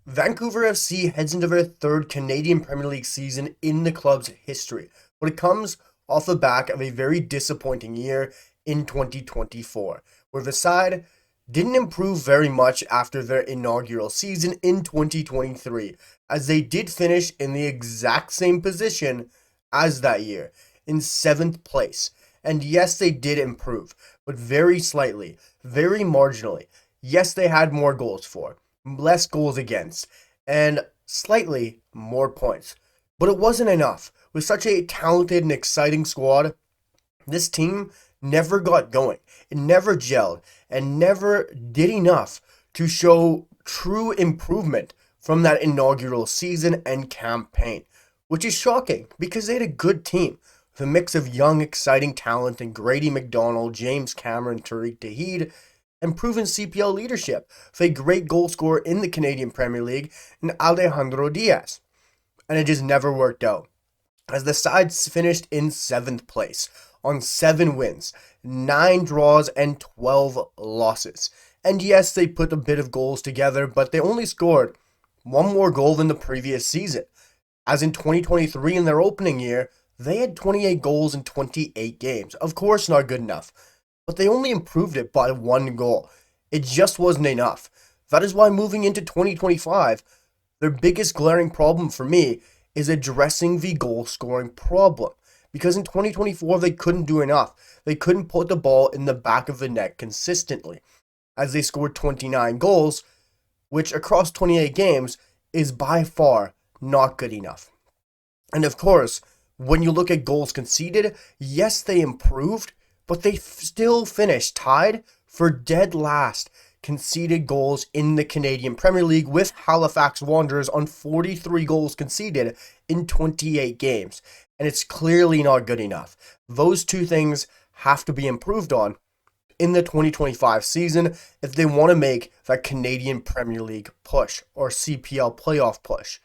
Vancouver FC heads into their third Canadian Premier League season in the club's history, but it comes off the back of a very disappointing year in 2024, where the side didn't improve very much after their inaugural season in 2023, as they did finish in the exact same position as that year, in seventh place. And yes, they did improve, but very slightly, very marginally. Yes, they had more goals for, less goals against, and slightly more points. But it wasn't enough. With such a talented and exciting squad, this team never got going. It never gelled and never did enough to show true improvement from that inaugural season and campaign, which is shocking because they had a good team with a mix of young, exciting talent in Grady McDonald, James Cameron, Tariq Tahid, and proven CPL leadership with a great goal scorer in the Canadian Premier League in Alejandro Diaz. And it just never worked out, as the side finished in seventh place on 7 wins, 9 draws, and 12 losses. And yes, they put a bit of goals together, but they only scored one more goal than the previous season. As in 2023, in their opening year, they had 28 goals in 28 games. Of course, not good enough, but they only improved it by 1 goal. It just wasn't enough. That is why moving into 2025, their biggest glaring problem for me is addressing the goal scoring problem. Because in 2024, they couldn't do enough. They couldn't put the ball in the back of the net consistently, as they scored 29 goals, which across 28 games is by far not good enough. And of course, when you look at goals conceded, yes, they improved, but they still finished tied for dead last conceded goals in the Canadian Premier League, with Halifax Wanderers on 43 goals conceded in 28 games. And it's clearly not good enough. Those two things have to be improved on in the 2025 season if they want to make that Canadian Premier League push or CPL playoff push,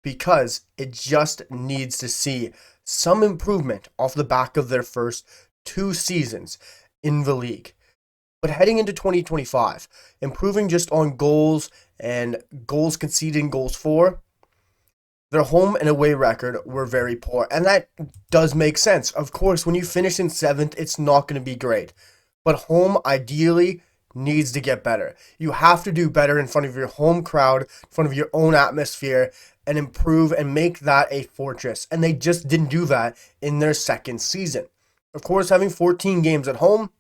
because it just needs to see some improvement off the back of their first 2 seasons in the league. But heading into 2025, improving just on goals and goals conceded and goals for, their home and away record were very poor. And that does make sense. Of course, when you finish in 7th, it's not going to be great. But home ideally needs to get better. You have to do better in front of your home crowd, in front of your own atmosphere, and improve and make that a fortress. And they just didn't do that in their second season. Of course, having 14 games at home,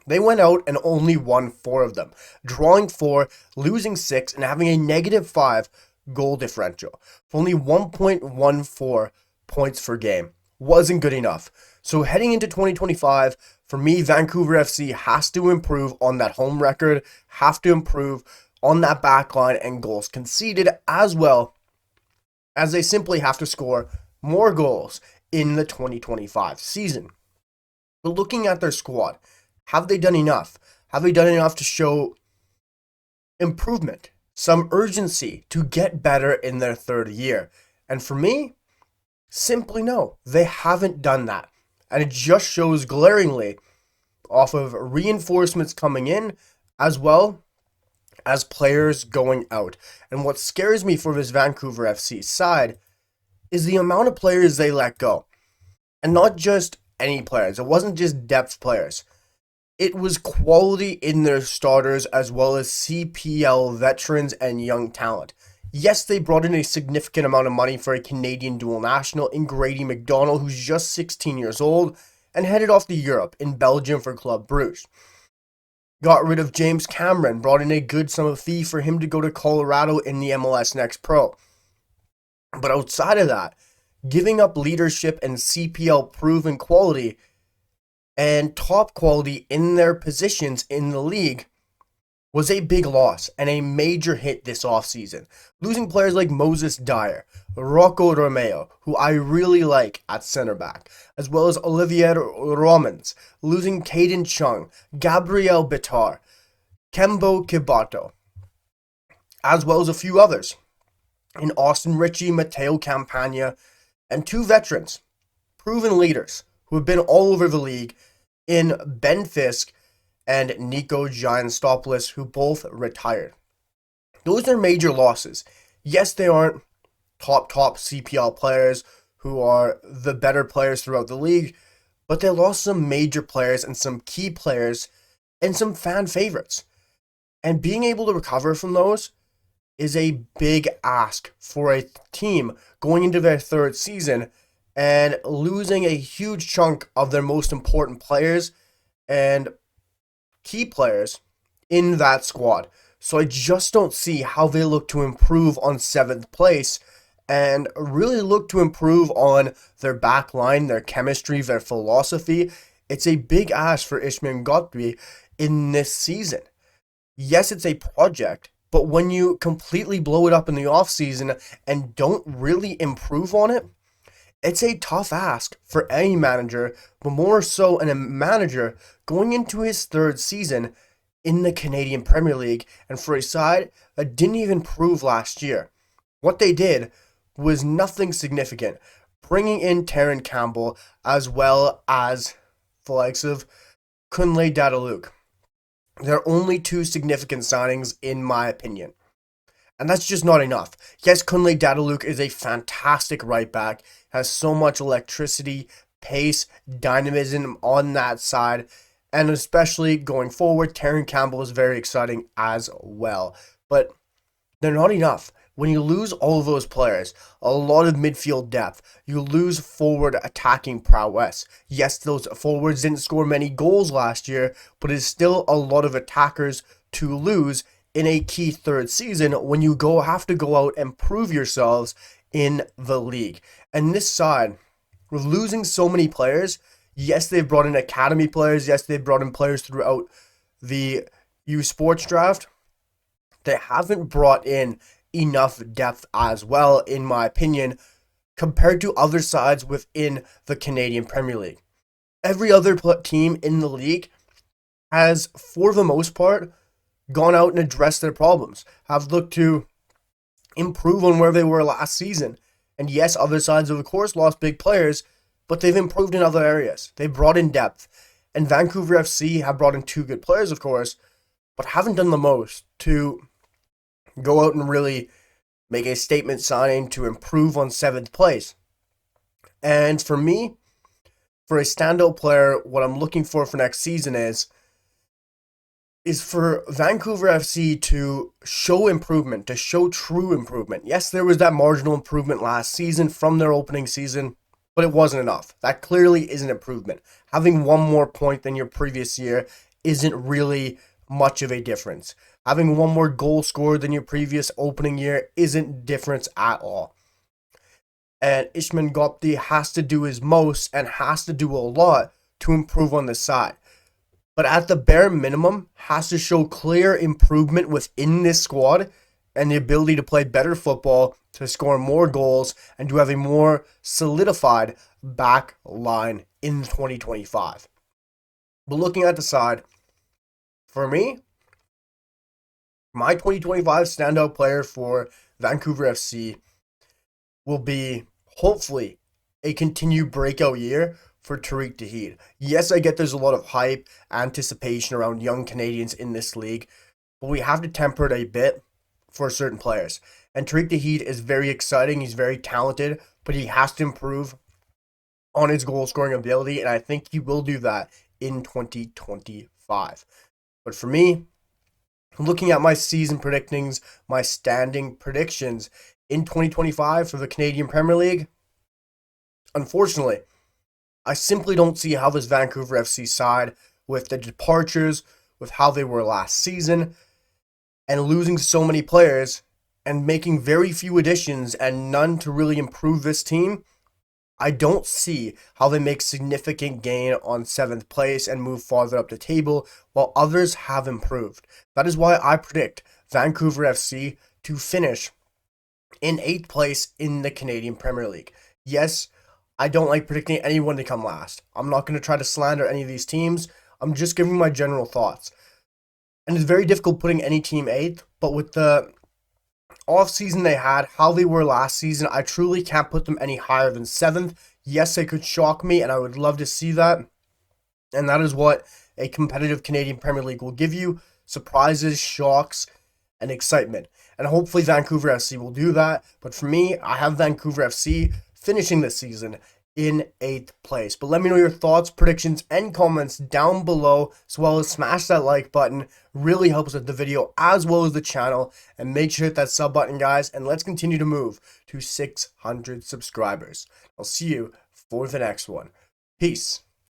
they went out and only won 4 of them, drawing 4, losing 6, and having a -5 goal differential. Only 1.14 points per game wasn't good enough. So heading into 2025, for me, Vancouver FC has to improve on that home record, have to improve on that back line and goals conceded, as well as they simply have to score more goals in the 2025 season. But looking at their squad, have they done enough? Have they done enough to show improvement, some urgency to get better in their third year? And for me, simply no. They haven't done that. And it just shows glaringly off of reinforcements coming in as well as players going out. And what scares me for this Vancouver FC side is the amount of players they let go. And not just any players. It wasn't just depth players. It was quality in their starters as well as CPL veterans and young talent. Yes, they brought in a significant amount of money for a Canadian dual national in Grady McDonald, who's just 16 years old, and headed off to Europe in Belgium for Club Brugge. Got rid of James Cameron, brought in a good sum of fee for him to go to Colorado in the MLS Next Pro. But outside of that, giving up leadership and CPL proven quality and top quality in their positions in the league was a big loss and a major hit this offseason. Losing players like Moses Dyer, Rocco Romeo, who I really like at center back, as well as Olivier Romans, losing Caden Chung, Gabriel Bitar, Kembo Kibato, as well as a few others in Austin Ritchie, Mateo Campagna, and 2 veterans, proven leaders who have been all over the league in Ben Fisk and Nico Gianstopoulos, who both retired. Those are major losses. Yes, they aren't top CPL players who are the better players throughout the league, but they lost some major players and some key players and some fan favorites. And being able to recover from those is a big ask for a team going into their third season and losing a huge chunk of their most important players and key players in that squad. So I just don't see how they look to improve on seventh place and really look to improve on their back line, their chemistry, their philosophy. It's a big ask for Ishmael Godby in this season. Yes, it's a project, but when you completely blow it up in the offseason and don't really improve on it, it's a tough ask for any manager, but more so in a manager going into his third season in the Canadian Premier League and for a side that didn't even prove last year. What they did was nothing significant, bringing in Terran Campbell as well as the likes of Kunle Dadaluk. They're only two significant signings in my opinion. And that's just not enough. Yes, Kunle Dadaluk is a fantastic right back, has so much electricity, pace, dynamism on that side, and especially going forward, Terran Campbell is very exciting as well. But they're not enough. When you lose all of those players, a lot of midfield depth, you lose forward attacking prowess. Yes, those forwards didn't score many goals last year, but it's still a lot of attackers to lose in a key third season when you have to go out and prove yourselves in the league. And this side, with losing so many players, yes, they've brought in academy players, yes, they've brought in players throughout the U Sports draft. They haven't brought in enough depth as well, in my opinion, compared to other sides within the Canadian Premier League. Every other team in the league has, for the most part, gone out and addressed their problems, have looked to improve on where they were last season. And yes, other sides have, of course, lost big players, but they've improved in other areas. They've brought in depth. And Vancouver FC have brought in two good players, of course, but haven't done the most to go out and really make a statement signing to improve on seventh place. And for me, for a standout player, what I'm looking for next season is for Vancouver FC to show improvement, to show true improvement. Yes, there was that marginal improvement last season from their opening season, but it wasn't enough. That clearly is an improvement. Having one more point than your previous year isn't really much of a difference. Having one more goal scored than your previous opening year isn't difference at all. And Ishmael Gopti has to do his most and has to do a lot to improve on this side. But at the bare minimum, has to show clear improvement within this squad and the ability to play better football, to score more goals, and to have a more solidified back line in 2025. But looking at the side, for me, my 2025 standout player for Vancouver FC will be, hopefully, a continued breakout year for Tariq Dahid. Yes, I get there's a lot of hype, anticipation around young Canadians in this league, but we have to temper it a bit for certain players. And Tariq Dahid is very exciting, he's very talented, but he has to improve on his goal scoring ability, and I think he will do that in 2025. But for me, looking at my season predictions, my standing predictions in 2025 for the Canadian Premier League, unfortunately, I simply don't see how this Vancouver FC side, with the departures, with how they were last season, and losing so many players, and making very few additions and none to really improve this team, I don't see how they make significant gain on 7th place and move farther up the table while others have improved. That is why I predict Vancouver FC to finish in 8th place in the Canadian Premier League. Yes, I don't like predicting anyone to come last. I'm not going to try to slander any of these teams. I'm just giving my general thoughts. And it's very difficult putting any team 8th, but with the off-season they had, how they were last season, I truly can't put them any higher than 7th. Yes, they could shock me, and I would love to see that. And that is what a competitive Canadian Premier League will give you: surprises, shocks, and excitement. and hopefully Vancouver FC will do that. But for me, I have Vancouver FC finishing this season in 8th place. But let me know your thoughts, predictions, and comments down below, as well as smash that like button. Really helps with the video as well as the channel. And make sure to hit that sub button, guys, and let's continue to move to 600 subscribers. I'll see you for the next one. Peace.